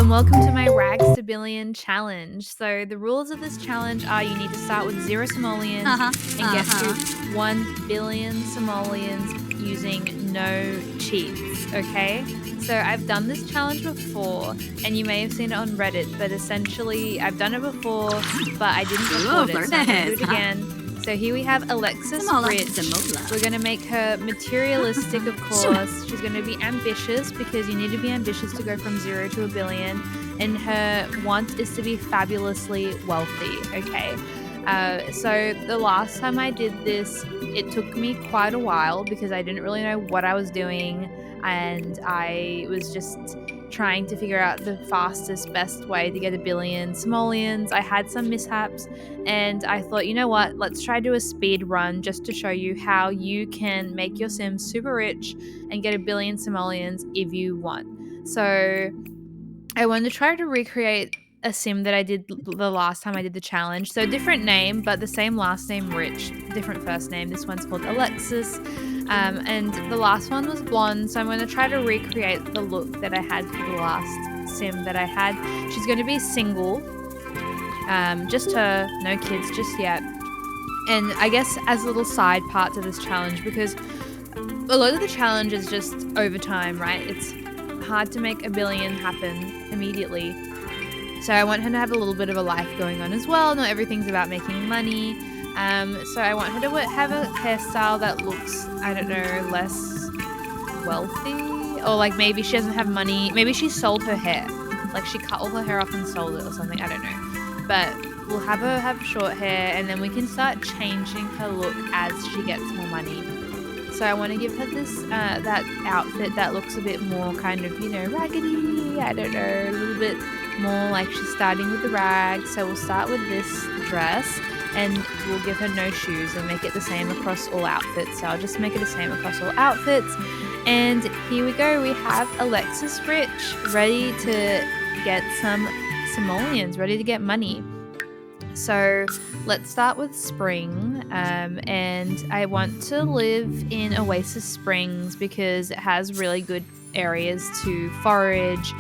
and welcome to my Rags to Billion challenge. So the rules of this challenge are you need to start with 0 simoleons and get to 1 billion simoleons using no cheats, okay? So I've done this challenge before, and you may have seen it on Reddit, but essentially I've done it before, but I didn't record it, so I'm going to do it again. So here we have Alexis Rich. We're going to make her materialistic, of course. She's going to be ambitious because you need to be ambitious to go from 0 to a billion. And her want is to be fabulously wealthy, okay? So the last time I did this, it took me quite a while because I didn't really know what I was doing. And I was just trying to figure out the fastest, best way to get a billion simoleons. I had some mishaps and I thought, you know what, let's try to do a speed run just to show you how you can make your sim super rich and get a billion simoleons if you want. So I wanted to try to recreate a sim that I did the last time I did the challenge. So different name, but the same last name, Rich, different first name. This one's called Alexis. And the last one was blonde. So I'm going to try to recreate the look that I had for the last sim that I had. She's going to be single. Just her, no kids just yet. And I guess as a little side part to this challenge, because a lot of the challenge is just over time, right? It's hard to make a billion happen immediately. So I want her to have a little bit of a life going on as well. Not everything's about making money. So I want her to have a hairstyle that looks, I don't know, less wealthy. Or like maybe she doesn't have money. Maybe she sold her hair. Like she cut all her hair off and sold it or something. I don't know. But we'll have her have short hair and then we can start changing her look as she gets more money. So I want to give her this, that outfit that looks a bit more kind of, you know, raggedy. I don't know, a little bit more like she's starting with the rags. So we'll start with this dress and we'll give her no shoes and make it the same across all outfits. So I'll just make it the same across all outfits. And here we go. We have Alexis Rich ready to get some simoleons, ready to get money. So let's start with spring, and I want to live in Oasis Springs because it has really good areas to forage,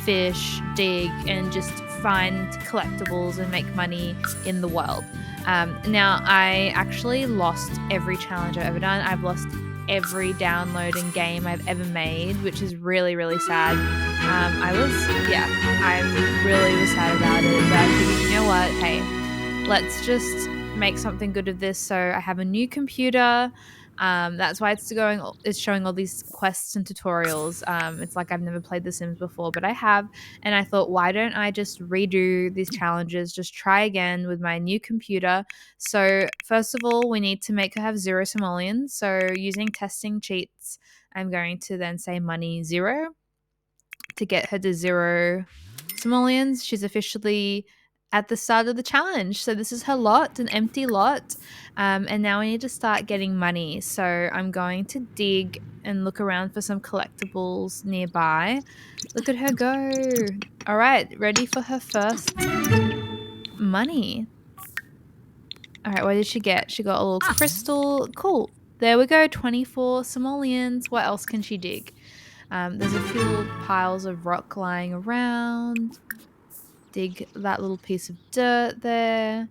fish, dig, and just find collectibles and make money in the world. Now, I actually lost every challenge I've ever done. I've lost every download and game I've ever made, which is really, really sad. I really was sad about it, but I figured, you know what, hey, let's just make something good of this. So I have a new computer. That's why it's showing all these quests and tutorials. It's like I've never played The Sims before, but I have. And I thought, why don't I just redo these challenges? Just try again with my new computer. So first of all, we need to make her have 0 simoleons. So using testing cheats, I'm going to then say money 0 to get her to 0 simoleons. She's officially at the start of the challenge. So this is her lot, an empty lot. And now we need to start getting money. So I'm going to dig and look around for some collectibles nearby. Look at her go. All right, ready for her first money. All right, what did she get? She got a little crystal. Cool. There we go, 24 simoleons. What else can she dig? There's a few little piles of rock lying around. Dig that little piece of dirt there.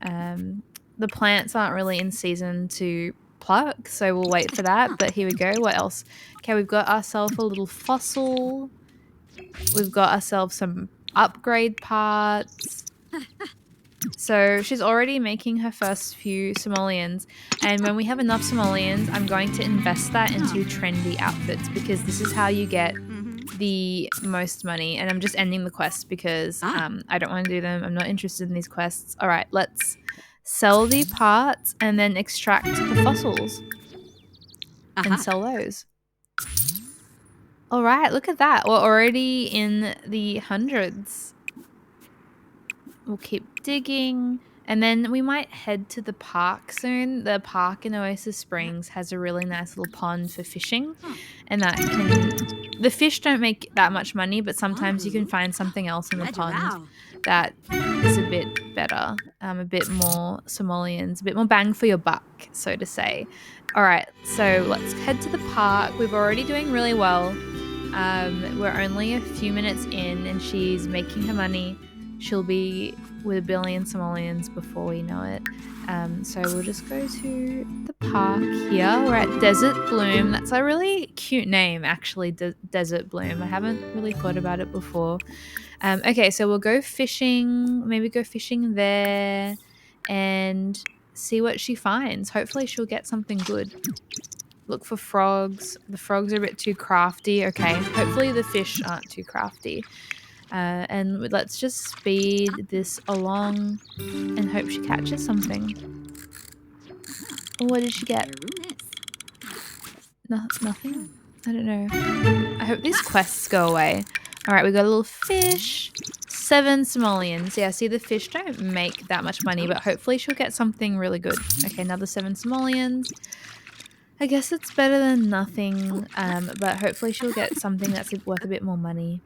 The plants aren't really in season to pluck, so we'll wait for that. But here we go. What else? Okay, we've got ourselves a little fossil. We've got ourselves some upgrade parts. So she's already making her first few simoleons. And when we have enough simoleons, I'm going to invest that into trendy outfits because this is how you get the most money. And I'm just ending the quest because I don't want to do them. I'm not interested in these quests. All right, let's sell the parts and then extract the fossils and sell those. All right, look at that. We're already in the hundreds. We'll keep digging. And then we might head to the park soon. The park in Oasis Springs has a really nice little pond for fishing. And the fish don't make that much money, but sometimes you can find something else in the pond that is a bit better. A bit more simoleons, a bit more bang for your buck, so to say. All right, so let's head to the park. We're already doing really well. We're only a few minutes in and she's making her money. She'll be with 1 billion simoleons before we know it. So we'll just go to the park here. We're at Desert Bloom. That's a really cute name, actually, Desert Bloom. I haven't really thought about it before. Okay, so we'll go fishing, maybe go fishing there and see what she finds. Hopefully she'll get something good. Look for frogs. The frogs are a bit too crafty. Okay, hopefully the fish aren't too crafty. And let's just speed this along and hope she catches something. What did she get? Nothing? I don't know. I hope these quests go away. All right, we got a little fish. 7 simoleons. Yeah, see, the fish don't make that much money, but hopefully she'll get something really good. Okay, another 7 simoleons. I guess it's better than nothing, but hopefully she'll get something that's worth a bit more money.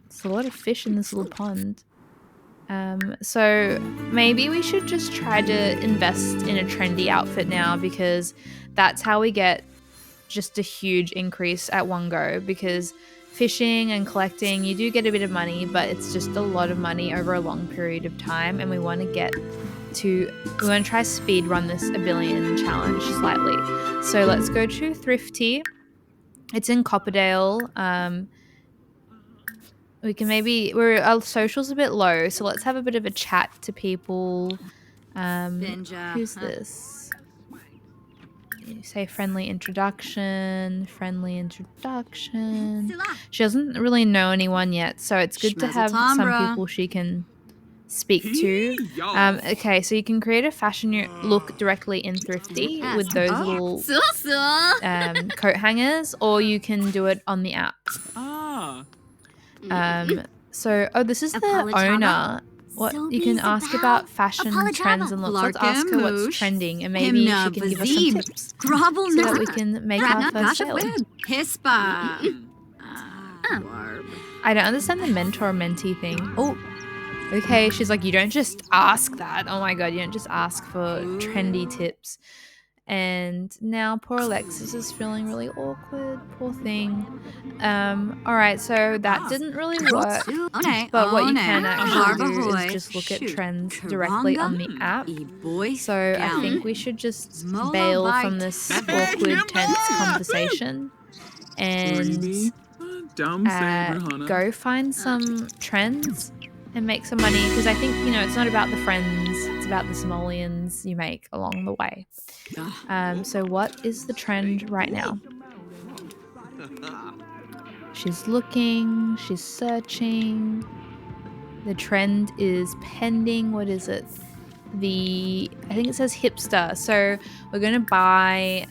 It's a lot of fish in this little pond. So maybe we should just try to invest in a trendy outfit now, because that's how we get just a huge increase at one go, because fishing and collecting, you do get a bit of money, but it's just a lot of money over a long period of time, and we want to try speed run this 1 billion challenge slightly. So let's go to Thrifty. It's in Copperdale. We can our social's a bit low, so let's have a bit of a chat to people. Who's this? You say friendly introduction. She doesn't really know anyone yet, so it's good to have some people she can speak to. Okay, so you can create a fashion look directly in Thrifty with those little coat hangers, or you can do it on the app. This is the owner. What you can ask about fashion trends and looks. Let's ask her what's trending, and maybe she can give us some tips so that we can make our first sale. I don't understand the mentor-mentee thing. Oh, okay. She's like, you don't just ask that. Oh my god, you don't just ask for trendy tips. And now poor Alexis is feeling really awkward. Poor thing. All right, so that didn't really work. But what you can actually do is just look at trends directly on the app. So I think we should just bail from this awkward, tense conversation and go find some trends and make some money, because I think, it's not about the friends, it's about the simoleons you make along the way. So what is the trend right now? She's looking, she's searching. The trend is pending. What is it? I think it says hipster. So we're going to buy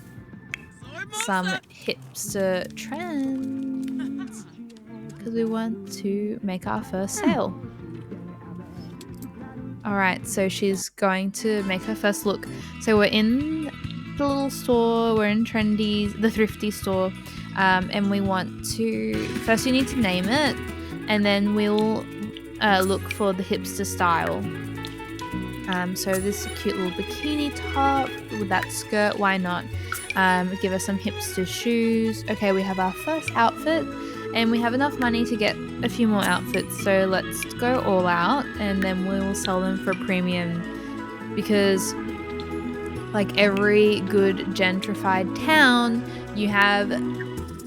some hipster trends because we want to make our first sale. All right, so she's going to make her first look. So we're in the little store, we're in the Thrifty store, and we want to, first you need to name it, and then we'll look for the hipster style. So this cute little bikini top with that skirt, why not? Give us some hipster shoes. Okay, we have our first outfit, and we have enough money to get a few more outfits, so let's go all out and then we will sell them for a premium, because like every good gentrified town, you have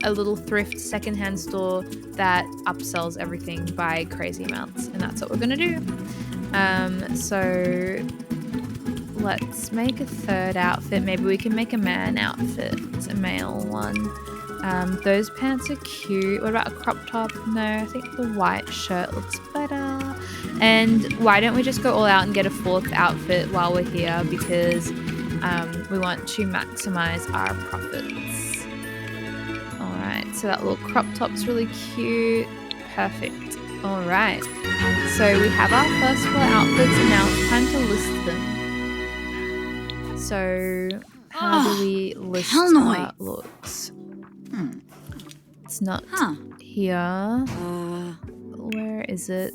a little thrift secondhand store that upsells everything by crazy amounts, and that's what we're gonna do. So let's make a third outfit. Maybe we can make a man outfit. It's a male one. Those pants are cute. What about a crop top? No, I think the white shirt looks better. And why don't we just go all out and get a fourth outfit while we're here, because we want to maximize our profits. Alright, so that little crop top's really cute. Perfect. Alright, so we have our first 4 outfits, and now it's time to list them. So how do we list our looks? It's not here. Where is it?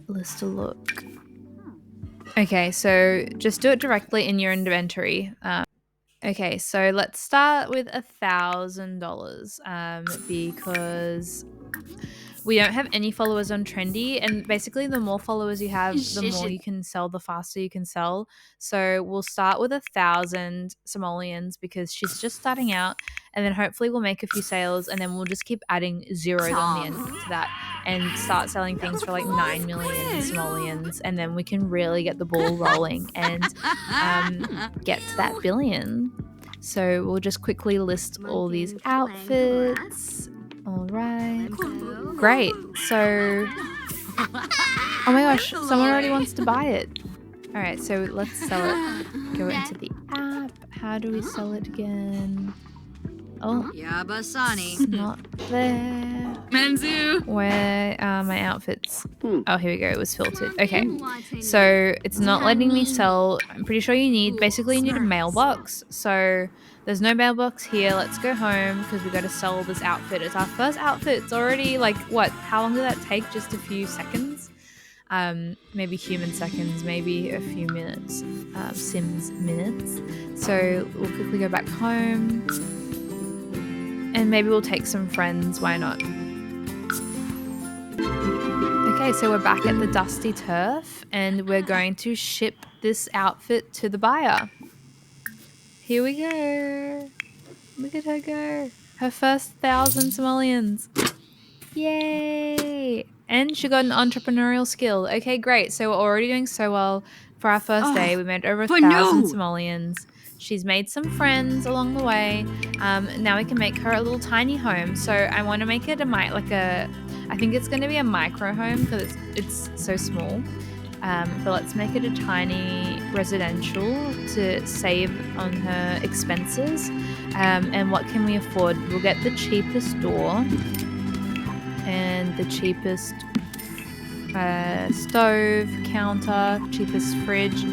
List a look. Okay, so just do it directly in your inventory. Okay, so let's start with $1,000 because we don't have any followers on Trendy, and basically the more followers you have, the more you can sell, the faster you can sell. So we'll start with 1,000 simoleons because she's just starting out, and then hopefully we'll make a few sales, and then we'll just keep adding zeros on the end to that and start selling things for like 9 million simoleons, and then we can really get the ball rolling and get to that billion. So we'll just quickly list all these outfits. All right. Great. So, oh my gosh, someone already wants to buy it. All right, so let's sell it. Go into the app. How do we sell it again? Oh, it's not there. Menzu. Where are my outfits? Oh, here we go. It was filtered. Okay, so it's not letting me sell. I'm pretty sure basically you need a mailbox. So there's no mailbox here. Let's go home because we got to sell this outfit. It's our first outfit. It's already like what? How long did that take? Just a few seconds. Maybe human seconds, maybe a few minutes, Sims minutes. So we'll quickly go back home. And maybe we'll take some friends, why not? Okay, so we're back at the Dusty Turf and we're going to ship this outfit to the buyer. Here we go. Look at her go. Her first 1,000 simoleons. Yay! And she got an entrepreneurial skill. Okay, great. So we're already doing so well. For our first day, we made over 1,000 simoleons. She's made some friends along the way. Now we can make her a little tiny home. So I want to make it I think it's going to be a micro home because it's so small. But let's make it a tiny residential to save on her expenses. And what can we afford? We'll get the cheapest door and the cheapest stove, counter, cheapest fridge.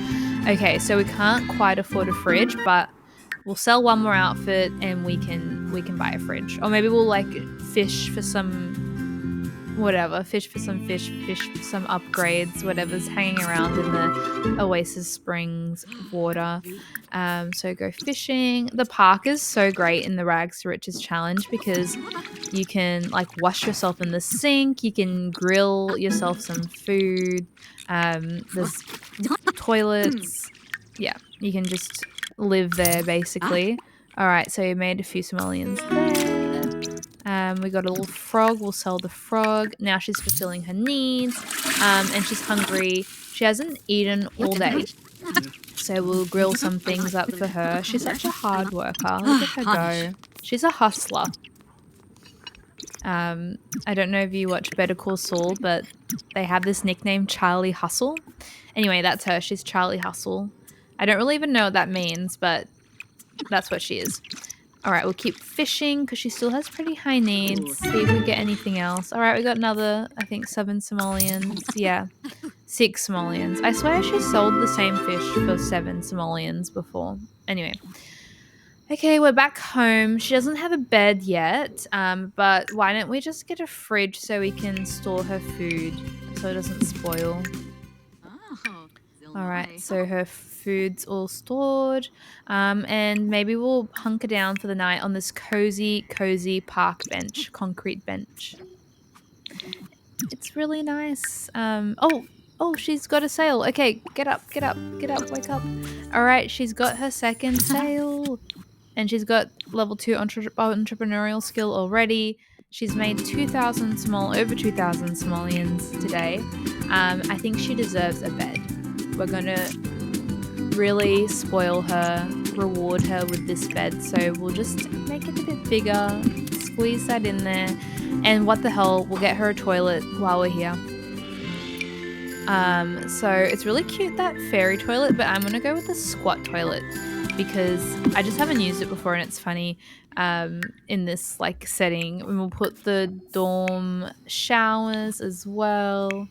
Okay, so we can't quite afford a fridge, but we'll sell one more outfit and we can buy a fridge. Or maybe we'll like fish for some fish for some upgrades, whatever's hanging around in the Oasis Springs water. So go fishing. The park is so great in the Rags to Riches challenge because you can like wash yourself in the sink, you can grill yourself some food, there's toilets. Yeah, you can just live there basically. All right, so we made a few simoleons there. We got a little frog. We'll sell the frog. Now she's fulfilling her needs, and she's hungry. She hasn't eaten all day, so we'll grill some things up for her. She's such a hard worker. Look at her go. She's a hustler. I don't know if you watch Better Call Saul, but they have this nickname, Charlie Hustle. Anyway, that's her. She's Charlie Hustle. I don't really even know what that means, but that's what she is. All right, we'll keep fishing because she still has pretty high needs. See if we get anything else. All right, we got another, I think, 7 simoleons. Yeah, 6 simoleons. I swear she sold the same fish for 7 simoleons before. Anyway. Okay, we're back home. She doesn't have a bed yet, but why don't we just get a fridge so we can store her food so it doesn't spoil? All right, so her food's all stored, and maybe we'll hunker down for the night on this cozy park bench, concrete bench. It's really nice. Oh, she's got a sale. Okay, get up, wake up. All right, she's got her second sale. And she's got level 2 entrepreneurial skill already. She's made over 2,000 simoleons today. I think she deserves a bed. We're going to really spoil her, reward her with this bed. So we'll just make it a bit bigger, squeeze that in there. And what the hell, we'll get her a toilet while we're here. So it's really cute, that fairy toilet, but I'm going to go with the squat toilet because I just haven't used it before and it's funny in this like setting. And we'll put the dorm showers as well.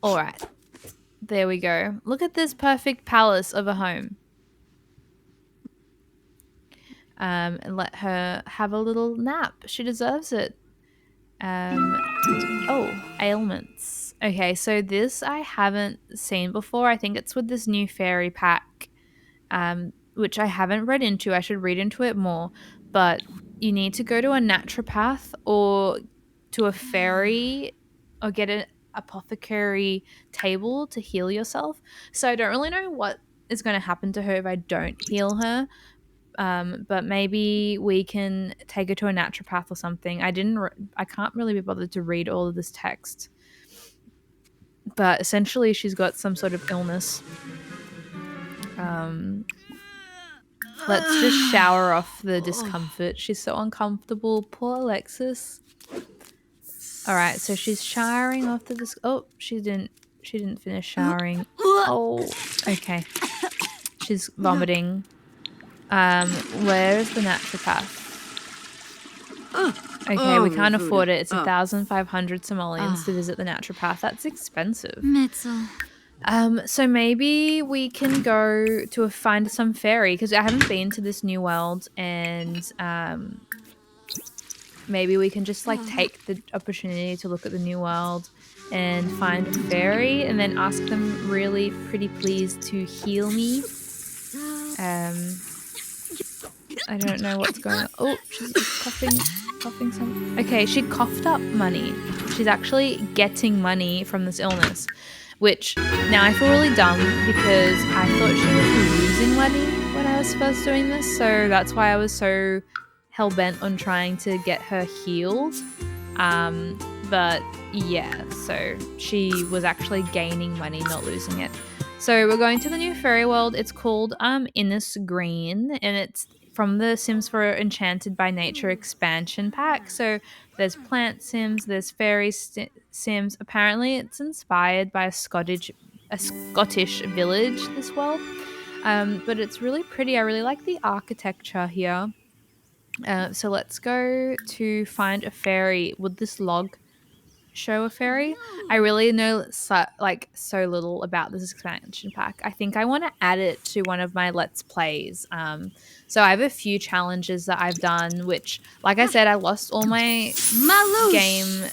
All right, there we go. Look at this perfect palace of a home. And let her have a little nap. She deserves it. Oh, ailments. Okay, so this I haven't seen before. I think it's with this new fairy pack, which I haven't read into. I should read into it more. But you need to go to a naturopath or to a fairy or get an apothecary table to heal yourself. So I don't really know what is going to happen to her if I don't heal her. But maybe we can take her to a naturopath or something. I can't really be bothered to read all of this text, but essentially she's got some sort of illness. Let's just shower off the discomfort. She's so uncomfortable. Poor Alexis. All right, so she's showering off the oh, she didn't finish showering. Oh, okay. She's vomiting. Where is the naturopath? Okay, we can't afford it. It's 1,500 simoleons to visit the naturopath. That's expensive. So maybe we can go to find some fairy, because I haven't been to this new world, and maybe we can just like take the opportunity to look at the new world and find a fairy, and then ask them really pretty please to heal me. I don't know what's going on. Oh, she's coughing some. Okay, she coughed up money. She's actually getting money from this illness, which now I feel really dumb because I thought she was losing money when I was first doing this. So that's why I was so hell-bent on trying to get her healed. But yeah, so she was actually gaining money, not losing it. So we're going to the new fairy world. It's called Innis Green, and it's from the Sims for Enchanted by Nature expansion pack. So there's plant sims, there's fairy sims. Apparently it's inspired by a Scottish village, this world. But it's really pretty. I really like the architecture here. So let's go to find a fairy. Would this log show a fairy? I really know so little about this expansion pack. I think I want to add it to one of my Let's Plays. So I have a few challenges that I've done, which, like I said, I lost all my gameplays,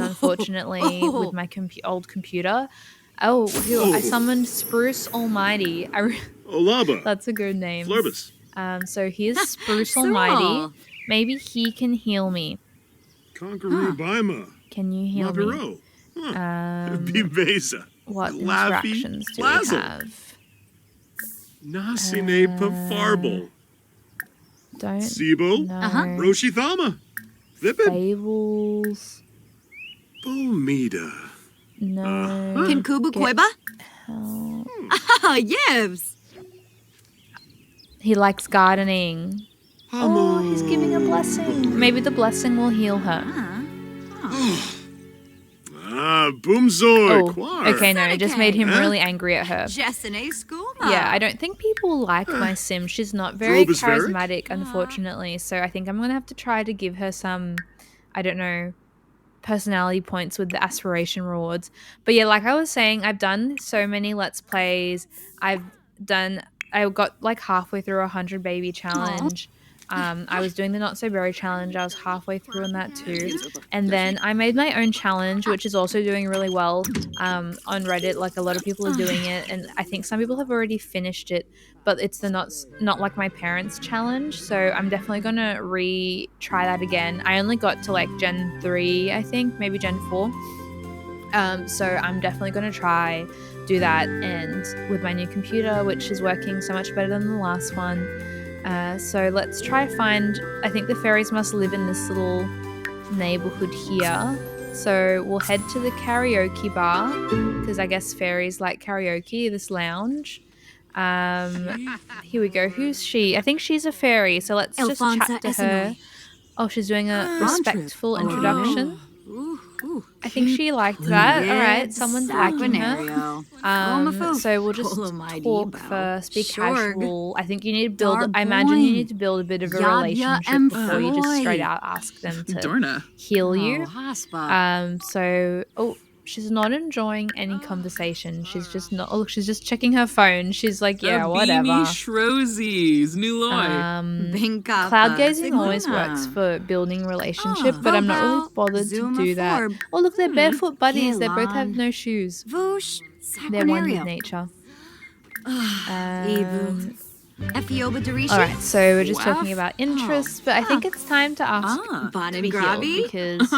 unfortunately, with my old computer. I summoned Spruce Almighty. Olaba. That's a good name. Flurbus. So here's Spruce Almighty. Maybe he can heal me. Conqueror Bima. Can you heal me? Bimeza. What interactions do we have? Nasine Pafarble. Don't Sibo. know. Roshithama. Vipid. Fables. Bomida. No. Kinkubu Koiba? Yes. He likes gardening. Oh, he's giving a blessing. Maybe the blessing will heal her. Boomzoy. Oh, okay, no, it just made him really angry at her. Yeah, I don't think people like my sim. She's not very charismatic, unfortunately. So I think I'm going to have to try to give her some, I don't know, personality points with the aspiration rewards. But yeah, like I was saying, I've done so many Let's Plays. I got like halfway through 100 baby challenge. I was doing the Not So Berry challenge. I was halfway through on that too. And then I made my own challenge, which is also doing really well on Reddit. Like a lot of people are doing it. And I think some people have already finished it, but it's the not like my parents challenge. So I'm definitely going to retry that again. I only got to like Gen 3, I think, maybe Gen 4. So I'm definitely going to try do that, and with my new computer, which is working so much better than the last one. So let's try find, I think the fairies must live in this little neighborhood here. So we'll head to the karaoke bar, because I guess fairies like karaoke, this lounge. Here we go. Who's she? I think she's a fairy, so let's just chat to her. Oh, she's doing a respectful introduction. I think she liked that. All right, someone's liking her. So we'll just talk first, be casual. I think you need to build, I imagine you need to build a bit of a relationship before you just straight out ask them to heal you. So, oh, She's not enjoying any conversation. She's just not. Oh, look, she's just checking her phone. She's like, yeah, whatever. Shrosies, Nuloy. Cloud gazing always works for building relationship, but I'm not really bothered to do that. Oh, look, they're barefoot buddies. They both have no shoes. They're one with nature. Alright, so we're just talking about interests, but I think it's time to ask to be healed because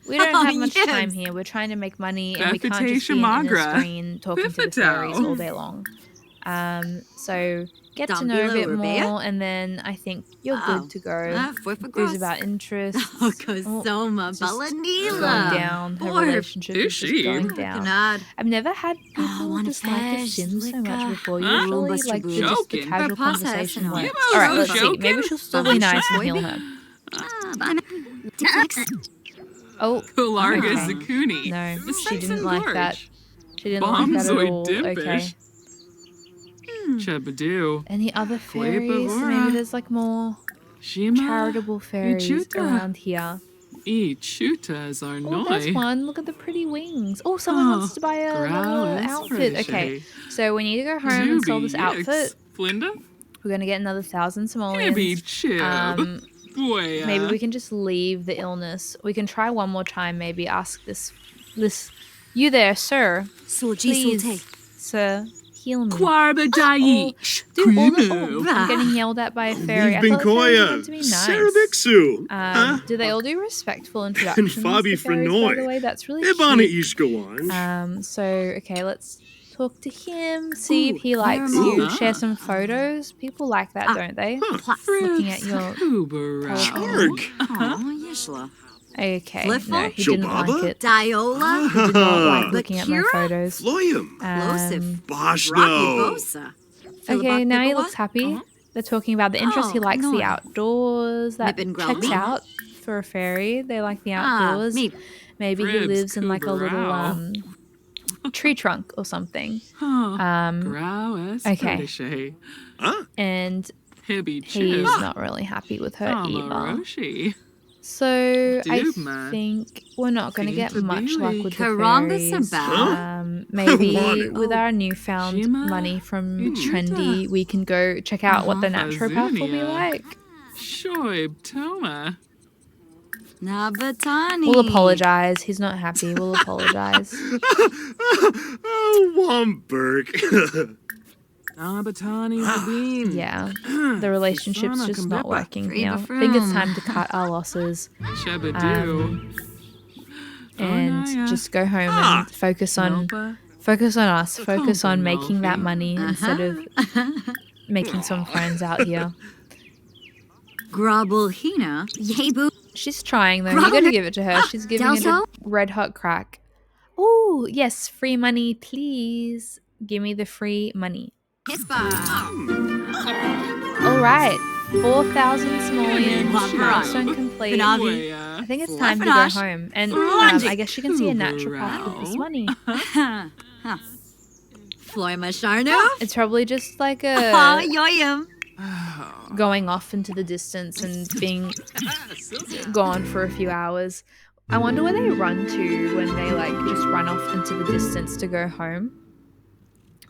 we don't have much time here. We're trying to make money and we can't just be in a screen talking to the fairies all day long. So get to know a bit more and then I think you're good to go. Who's about interests. Just going down. Her relationship is just going down. I've never had people dislike a sim so much before. Usually like just the casual conversation works. Alright, let's see. Maybe she'll still be nice and heal her. Oh, Kolarga okay. Zakuni. No, she didn't like that. She didn't like that at all. Okay. Chabadoo. Any other fairies? Maybe there's like more charitable fairies around here. Chutas are Oh, there's one. Look at the pretty wings. Oh, someone wants to buy a little outfit. Okay, so we need to go home and sell this outfit. Flinda? We're going to get another 1,000 simoleons. Maybe we can just leave the illness. We can try one more time. Maybe ask this. You there, sir? Please, sir, heal me. I'm getting yelled at by a fairy. I thought fairies were meant to be nice. Do they all do respectful introductions? The fairies, by the way, that's really cute. So okay, let's talk to him. See if he likes you. Share some photos. People like that, don't they? Looking at your Okay, no, he didn't like it. He did not like looking at my photos. Okay, now he looks happy. They're talking about the interest. He likes the outdoors. That checks out for a fairy. They like the outdoors. Maybe he lives in like a little tree trunk or something. Okay. And he's not really happy with her either. So I think we're not going to get much luck with the fairies. Maybe with our newfound money from Trendy, we can go check out what the naturopath will be like. We'll apologize. He's not happy. We'll apologize. Womberg. Yeah, the relationship's just not working here. I think it's time to cut our losses and just go home and focus on us. Focus on making that money instead of making some friends out here. She's trying though. You gotta give it to her. She's giving it a red hot crack. Oh yes, free money, please. Give me the free money. Alright, 4,000 simoleons, milestone complete. I think it's time to go home. And I guess you can see a naturopath with this money. It's probably just like a going off into the distance and being gone for a few hours. I wonder where they run to when they like just run off into the distance to go home.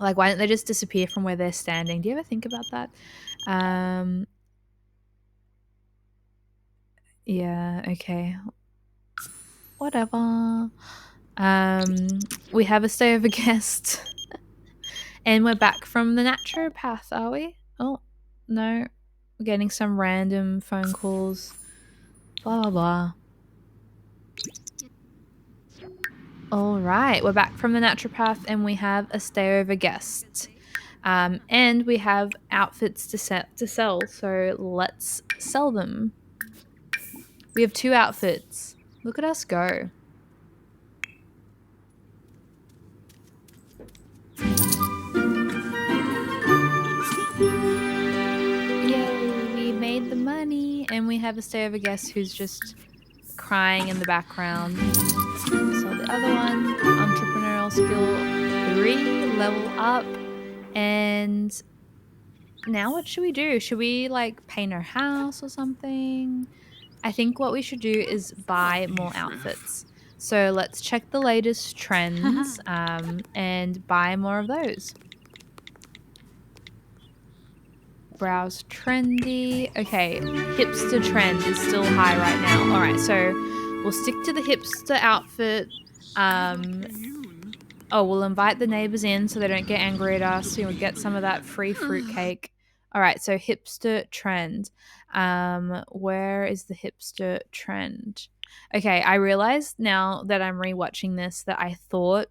Like, why don't they just disappear from where they're standing? Do you ever think about that? Yeah, okay. Whatever. We have a stay over guest. And we're back from the naturopath, are we? Oh, no. We're getting some random phone calls. Blah, blah, blah. All right, we're back from the naturopath and we have a stay over guest. And we have outfits to sell, so let's sell them. We have 2 outfits. Look at us go. Yay, we made the money and we have a stay over guest who's just crying in the background. So the other one, entrepreneurial skill 3, level up. And now what should we do? Should we like paint our house or something? I think what we should do is buy more outfits. So let's check the latest trends and buy more of those. Browse trendy. Okay, hipster trend is still high right now. All right, so we'll stick to the hipster outfit. We'll invite the neighbors in so they don't get angry at us. We'll get some of that free fruitcake. All right, so hipster trend. Where is the hipster trend? Okay, I realized now that I'm rewatching this that I thought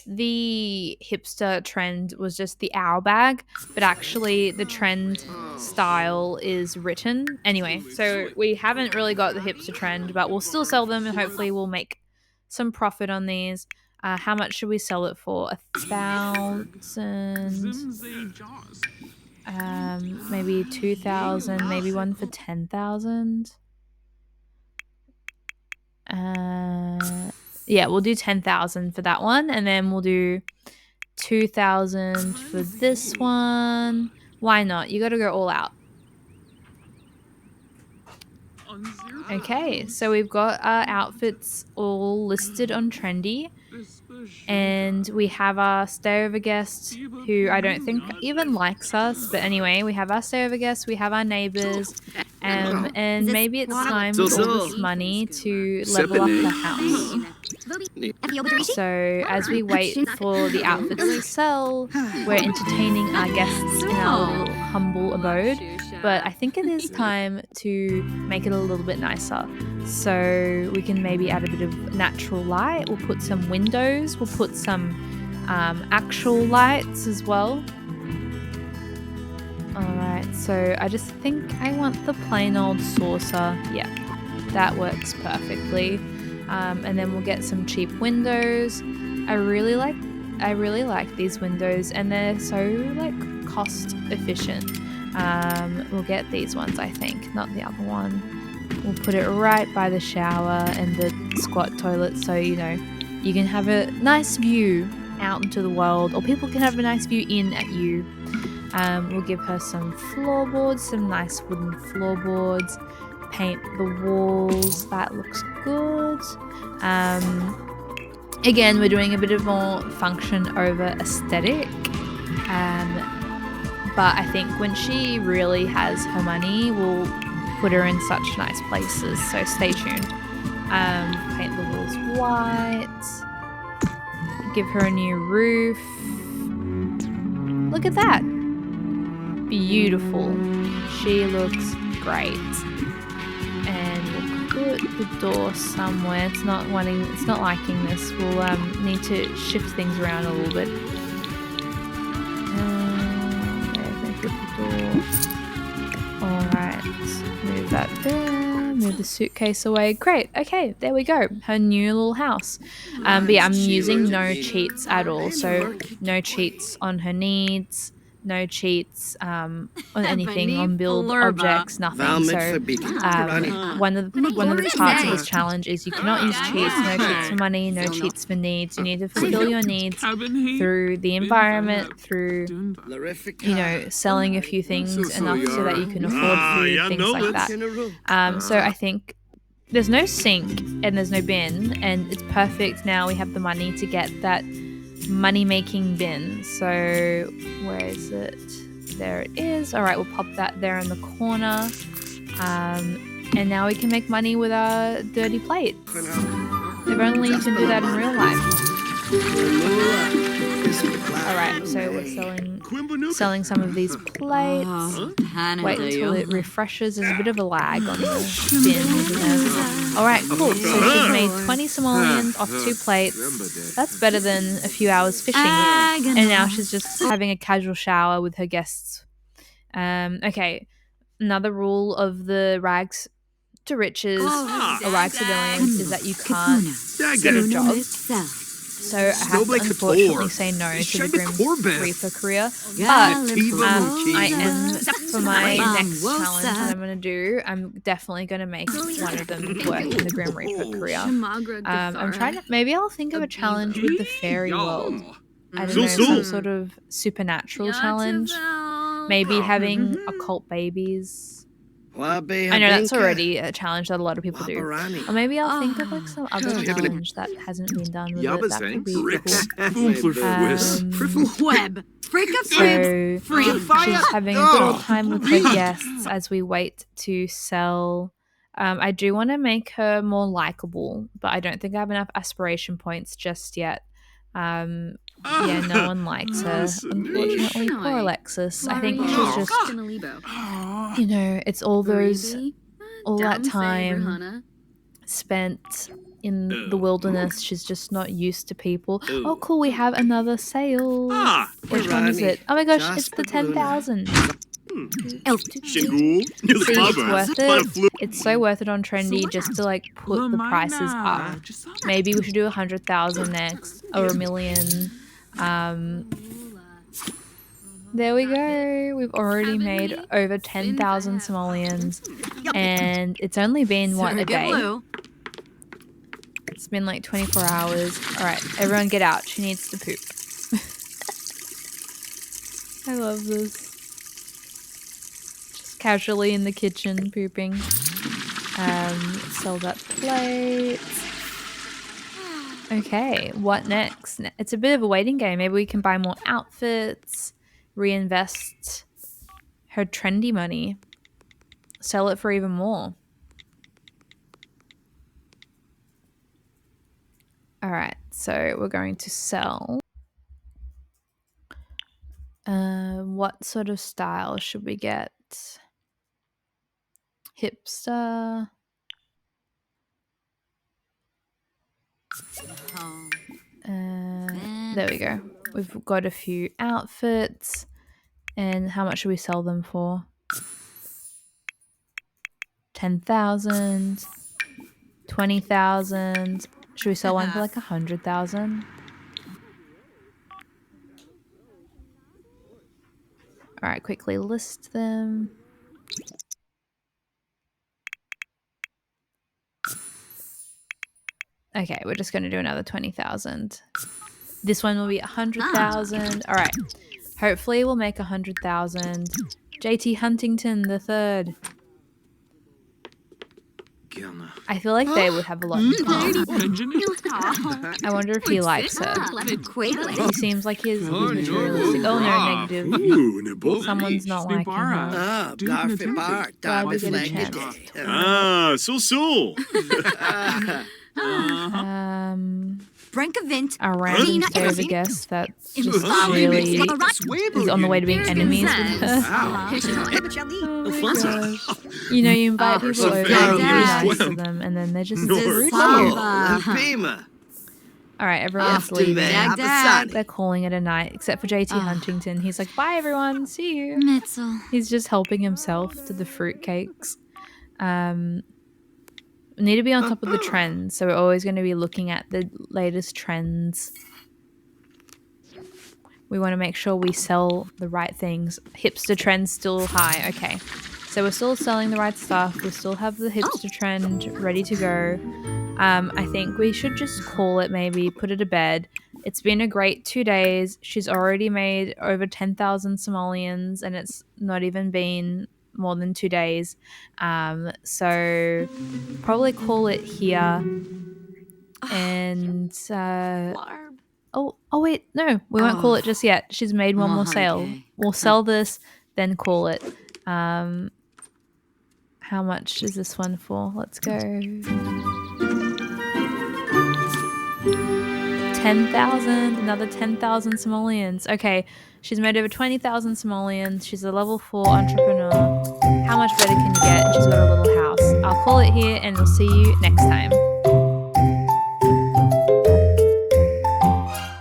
the hipster trend was just the owl bag, but actually the trend style is written. Anyway, so we haven't really got the hipster trend, but we'll still sell them and hopefully we'll make some profit on these. How much should we sell it for? 1,000. Maybe 2,000. Maybe one for 10,000. Yeah, we'll do 10,000 for that one, and then we'll do 2,000 for this one. Why not? You got to go all out. Okay, so we've got our outfits all listed on Trendy, and we have our stayover guest who I don't think even likes us, but anyway, we have our stayover guest, we have our neighbors, and maybe it's time with all this money to level up the house. So as we wait for the outfits to sell, we're entertaining our guests in our little humble abode. But I think it is time to make it a little bit nicer. So we can maybe add a bit of natural light. We'll put some windows. We'll put some actual lights as well. Alright, so I just think I want the plain old saucer. Yeah, that works perfectly. And then we'll get some cheap windows. I really like these windows, and they're so like cost efficient. We'll get these ones, I think, not the other one. We'll put it right by the shower and the squat toilet, so you know you can have a nice view out into the world, or people can have a nice view in at you. We'll give her some floorboards, some nice wooden floorboards. Paint the walls. That looks good. Again, we're doing a bit of more function over aesthetic. But I think when she really has her money, we'll put her in such nice places. So stay tuned. Paint the walls white. Give her a new roof. Look at that. Beautiful. She looks great. And we'll put the door somewhere. It's not liking this. We'll need to shift things around a little bit. Alright, move that there, move the suitcase away. Great, okay, there we go. Her new little house. But yeah, I'm using no cheats at all. So no cheats on her needs, no cheats on anything, on build objects, nothing. So one of the parts of this challenge is you cannot use cheats. No cheats for money, no cheats for needs. You need to fulfill your needs through the environment, through selling a few things enough so that you can afford food, things like that. So I think there's no sink and there's no bin, and it's perfect now we have the money to get that money-making bin. So where is it? There it is. All right, we'll pop that there in the corner. And now we can make money with our dirty plates. If only you can do that in real life. All right, so we're selling some of these plates. Wait until it refreshes. There's a bit of a lag on the bin, isn't there? All right, cool. So she's made 20 simoleons off 2 plates. That's better than a few hours fishing. And now she's just having a casual shower with her guests. Okay, another rule of the rags to riches or rags to billions is that you can't get a job. So I have to unfortunately say no to the Grim Reaper career. But I am, for my next challenge that I'm going to do, I'm definitely going to make one of them work in the Grim Reaper career. I'm trying to, maybe I'll think of a challenge with the fairy world. I don't know, some sort of supernatural challenge. Maybe having occult babies. I know that's already a challenge that a lot of people do. Or maybe I'll think of like some other Oh. challenge that hasn't been done with it. Yabba That could be thanks. cool. Web. Freak of So Free. she's having a good old time with her guests as we wait to sell. I do want to make her more likable, but I don't think I have enough aspiration points just yet. Yeah, no one likes her. Unfortunately, poor Alexis. I think she's just, you know, it's all that time spent in the wilderness. She's just not used to people. Oh, cool, we have another sale. Which one is it? Oh my gosh, it's the 10,000. See, it's worth it. It's so worth it on Trendy just to like put the prices up. Maybe we should do 100,000 next or 1,000,000. There we go. We've already made over 10,000 simoleons, and it's only been what, a day? It's been like 24 hours. All right, everyone get out. She needs to poop. I love this. Casually in the kitchen pooping. Sell that plate. Okay, what next? It's a bit of a waiting game. Maybe we can buy more outfits, reinvest her trendy money, sell it for even more. All right, so we're going to sell. What sort of style should we get? Hipster. There we go. We've got a few outfits. And how much should we sell them for? 10,000. 20,000. Should we sell one for like 100,000? All right, quickly list them. Okay, we're just going to do another 20,000. This one will be 100,000. All right. Hopefully we'll make 100,000. JT Huntington the third. I feel like they would have a lot in common. I wonder if he likes her. He seems like he's materialistic. Oh no, negative. Someone's not liking her. Glad we get a chance. So. A random favor guest that just really is on the way to being enemies with her. Oh my gosh. You know, you invite people over, you're nice to them, and then they're just rude to you. Alright, everyone's leaving. They're calling it a night, except for JT Huntington. He's like, bye everyone, see you. He's just helping himself to the fruitcakes. We need to be on top of the trends, so we're always going to be looking at the latest trends. We want to make sure we sell the right things. Hipster trend's still high. Okay, so we're still selling the right stuff. We still have the hipster trend ready to go. I think we should just call it, maybe put it to bed. It's been a great 2 days. She's already made over 10,000 simoleons, and it's not even been more than 2 days. So probably call it here. And oh wait, no, we won't call it just yet. She's made one more sale. We'll sell this, then call it. How much is this one for? Let's go. 10,000, another 10,000 simoleons. Okay, she's made over 20,000 simoleons. She's a level 4 entrepreneur. How much better can you get? She's got a little house. I'll call it here and we'll see you next time.